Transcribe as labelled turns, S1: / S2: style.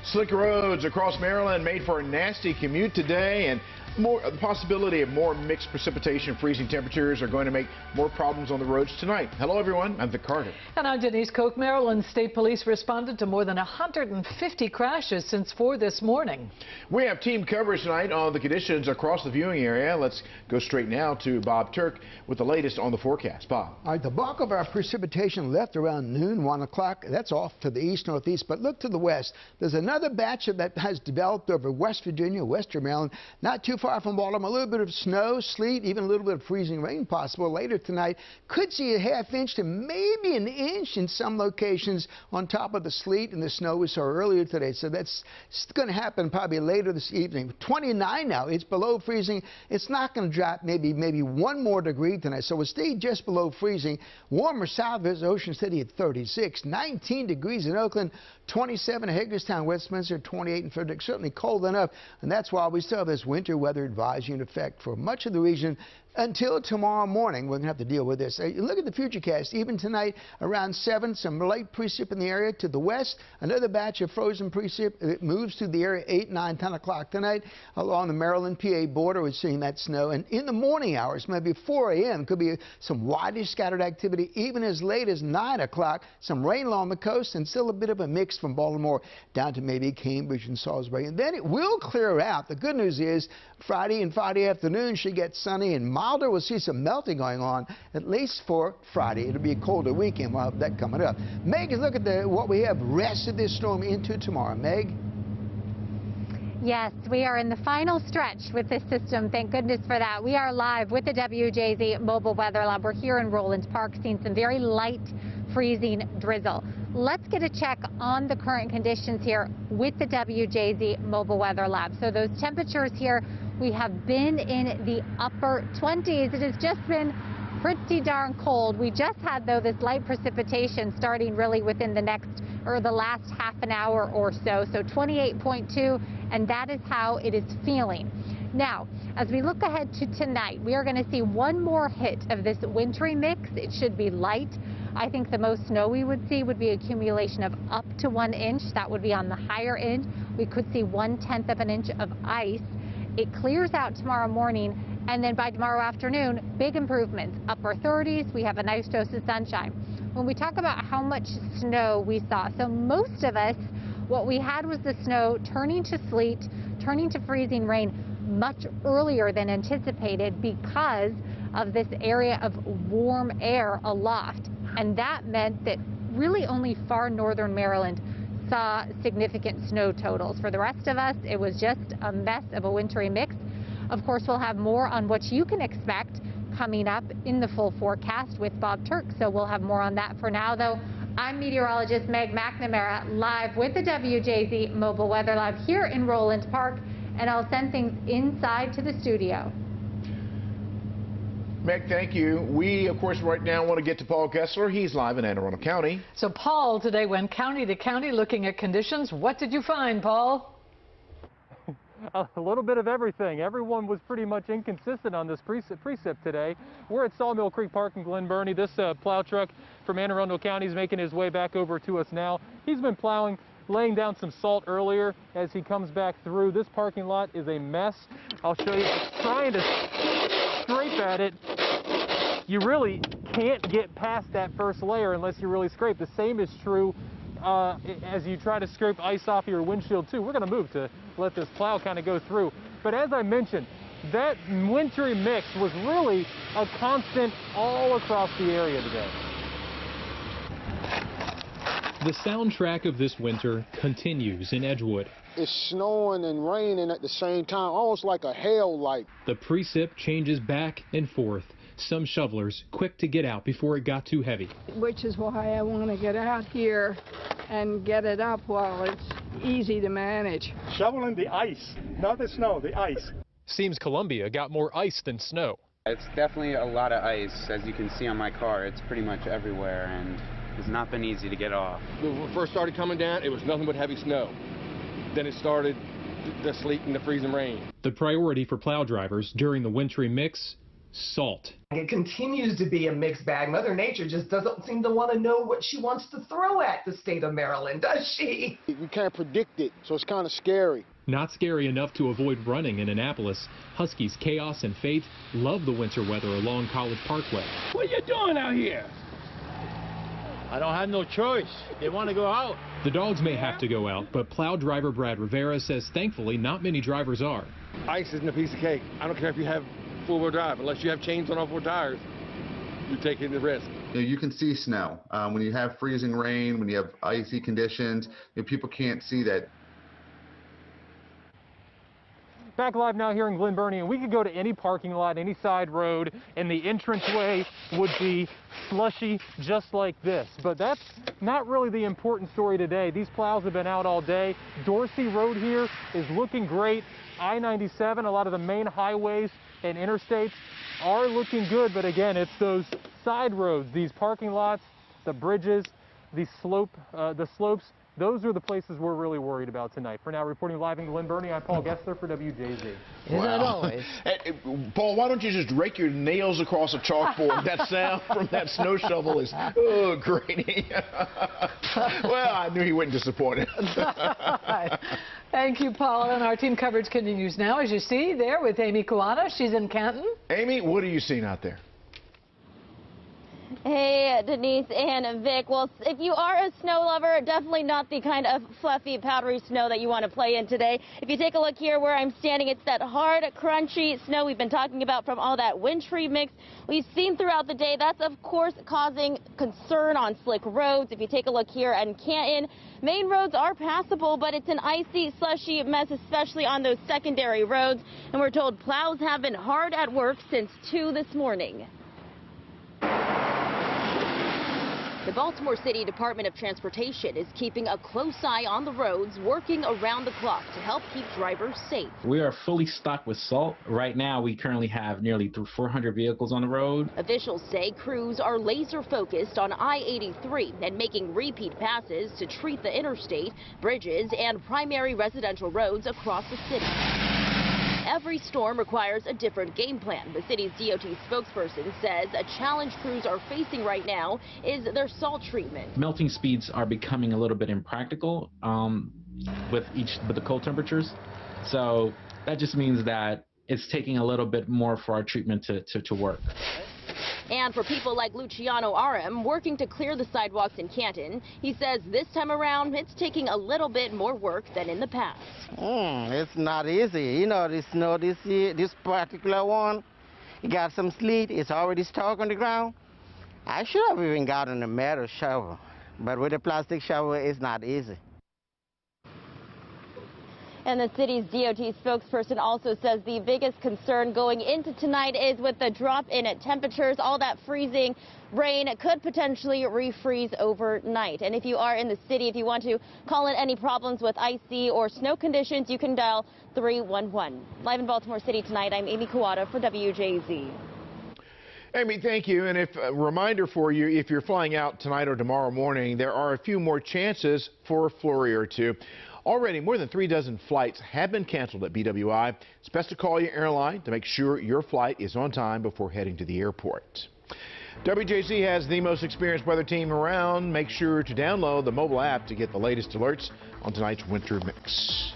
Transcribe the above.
S1: Slick roads across Maryland made for a nasty commute today, and the possibility of more mixed precipitation. Freezing temperatures are going to make more problems on the roads tonight. Hello everyone, I'm Vic Carter.
S2: And I'm Denise Koch. Maryland State Police responded to more than 150 crashes since 4 this morning.
S1: We have team coverage tonight on the conditions across the viewing area. Let's go straight now to Bob Turk with the latest on the forecast. Bob.
S3: All right, the bulk of our precipitation left around noon, 1 o'clock. That's off to the east-northeast, but look to the west. There's another batch that has developed over West Virginia, western Maryland, not too far from Baltimore. A little bit of snow, sleet, even a little bit of freezing rain possible later tonight. Could see a ½ inch to maybe an inch in some locations on top of the sleet and the snow we saw earlier today. So that's going to happen probably later this evening. 29 now. It's below freezing. It's not going to drop maybe 1 more degree tonight. So we'll stay just below freezing. Warmer south is Ocean City at 36, 19 degrees in Oakland, 27 in Hagerstown, Westminster, 28 in Frederick. Certainly cold enough, and that's why we still have this winter weather advisory in effect for much of the region until tomorrow morning. We're going to have to deal with this. Look at the futurecast. Even tonight around 7, some light precip in the area to the west. Another batch of frozen precip. It moves through the area 8, 9, 10 o'clock tonight along the Maryland-PA border. We're seeing that snow. And in the morning hours, maybe 4 a.m., could be some widely scattered activity. Even as late as 9 o'clock, some rain along the coast and still a bit of a mix from Baltimore down to maybe Cambridge and Salisbury. And then it will clear out. The good news is Friday and Friday afternoon should get sunny and milder. We'll see some melting going on, at least for Friday. It'll be a colder weekend. We'll have that coming up. Meg, look at what we have rest of this storm into tomorrow. Meg?
S4: Yes, we are in the final stretch with this system. Thank goodness for that. We are live with the WJZ Mobile Weather Lab. We're here in Roland Park, seeing some very light freezing drizzle. Let's get a check on the current conditions here with the WJZ Mobile Weather Lab. So those temperatures here, we have been in the upper 20s. It has just been pretty darn cold. We just had, though, this light precipitation starting really within the last half an hour or so. So 28.2, and that is how it is feeling. Now, as we look ahead to tonight, we are going to see one more hit of this wintry mix. It should be light. I think the most snow we would see would be accumulation of up to 1 inch. That would be on the higher end. We could see 1/10 of an inch of ice. It clears out tomorrow morning, and then by tomorrow afternoon, big improvements. Upper 30s, we have a nice dose of sunshine. When we talk about how much snow we saw, so most of us, what we had was the snow turning to sleet, turning to freezing rain much earlier than anticipated because of this area of warm air aloft. And that meant that really only far northern Maryland saw significant snow totals. For the rest of us, it was just a mess of a wintry mix. Of course, we'll have more on what you can expect coming up in the full forecast with Bob Turk, so we'll have more on that. For now, though, I'm meteorologist Meg McNamara, live with the WJZ Mobile Weather Lab here in Roland Park, and I'll send things inside to the studio.
S1: Meg, thank you. We, of course, right now want to get to Paul Kessler. He's live in Anne Arundel County.
S2: So Paul today went county to county looking at conditions. What did you find, Paul?
S5: A little bit of everything. Everyone was pretty much inconsistent on this precip today. We're at Sawmill Creek Park in Glen Burnie. This plow truck from Anne Arundel County is making his way back over to us now. He's been plowing, laying down some salt earlier as he comes back through. This parking lot is a mess. I'll show you. Trying to scrape at it, you really can't get past that first layer unless you really scrape. The same is true as you try to scrape ice off your windshield too. We're going to move to let this plow kind of go through. But as I mentioned, that wintry mix was really a constant all across the area today.
S6: The soundtrack of this winter continues in Edgewood.
S7: It's snowing and raining at the same time, almost like a hail light.
S6: The precip changes back and forth. Some shovelers quick to get out before it got too heavy.
S8: Which is why I want to get out here and get it up while it's easy to manage.
S9: Shoveling the ice, not the snow, the ice.
S6: Seems Columbia got more ice than snow.
S10: It's definitely a lot of ice. As you can see on my car, it's pretty much everywhere, and it's not been easy to get off.
S11: When we first started coming down, it was nothing but heavy snow. Then it started the sleet and the freezing rain.
S6: The priority for plow drivers during the wintry mix, salt.
S12: It continues to be a mixed bag. Mother Nature just doesn't seem to want to know what she wants to throw at the state of Maryland, does she?
S7: You can't predict it, so it's kind of scary.
S6: Not scary enough to avoid running in Annapolis. Huskies Chaos and Faith love the winter weather along College Parkway.
S11: What are you doing out here?
S13: I don't have no choice. They want to go out.
S6: The dogs may have to go out, but plow driver Brad Rivera says thankfully not many drivers are.
S11: Ice isn't a piece of cake. I don't care if you have four-wheel drive. Unless you have chains on all four tires, you're taking the risk.
S14: You can see snow. When you have freezing rain, when you have icy conditions, people can't see that.
S5: Back live now here in Glen Burnie, and we could go to any parking lot, any side road, and the entranceway would be slushy just like this. But that's not really the important story today. These plows have been out all day. Dorsey Road here is looking great. I-97, a lot of the main highways and interstates are looking good, but again, it's those side roads, these parking lots, the bridges, the slopes. Those are the places we're really worried about tonight. For now, reporting live in Glen Burnie, I'm Paul Gessler for WJZ.
S2: Isn't it always?
S1: Paul, why don't you just rake your nails across a chalkboard? That sound from that snow shovel is, oh, grating. Well, I knew he wouldn't disappoint it.
S2: Thank you, Paul. And our team coverage continues now, as you see there with Amy Kuana. She's in Canton.
S1: Amy, what are you seeing out there?
S15: Hey, Denise and Vic. Well, if you are a snow lover, definitely not the kind of fluffy, powdery snow that you want to play in today. If you take a look here where I'm standing, it's that hard, crunchy snow we've been talking about from all that wintry mix we've seen throughout the day. That's, of course, causing concern on slick roads. If you take a look here in Canton, main roads are passable, but it's an icy, slushy mess, especially on those secondary roads. And we're told plows have been hard at work since 2 this morning. The Baltimore City Department of Transportation is keeping a close eye on the roads, working around the clock to help keep drivers safe.
S16: We are fully stocked with salt. Right now, we currently have nearly 400 vehicles on the road.
S15: Officials say crews are laser focused on I-83 and making repeat passes to treat the interstate, bridges, and primary residential roads across the city. Every storm requires a different game plan. The city's DOT spokesperson says a challenge crews are facing right now is their salt treatment.
S16: Melting speeds are becoming a little bit impractical with the cold temperatures. So that just means that it's taking a little bit more for our treatment to work.
S15: And for people like Luciano RM working to clear the sidewalks in Canton, he says this time around it's taking a little bit more work than in the past.
S17: It's not easy. You know, the snow this year, this particular one, it got some sleet. It's already stuck on the ground. I should have even gotten a metal shovel, but with a plastic shovel, it's not easy.
S15: And the city's DOT spokesperson also says the biggest concern going into tonight is with the drop in temperatures. All that freezing rain could potentially refreeze overnight. And if you are in the city, if you want to call in any problems with icy or snow conditions, you can dial 311. Live in Baltimore City tonight, I'm Amy Kuwata for WJZ.
S1: Amy, thank you. And a reminder for you, if you're flying out tonight or tomorrow morning, there are a few more chances for a flurry or two. Already, more than 3 dozen flights have been canceled at BWI. It's best to call your airline to make sure your flight is on time before heading to the airport. WJZ has the most experienced weather team around. Make sure to download the mobile app to get the latest alerts on tonight's winter mix.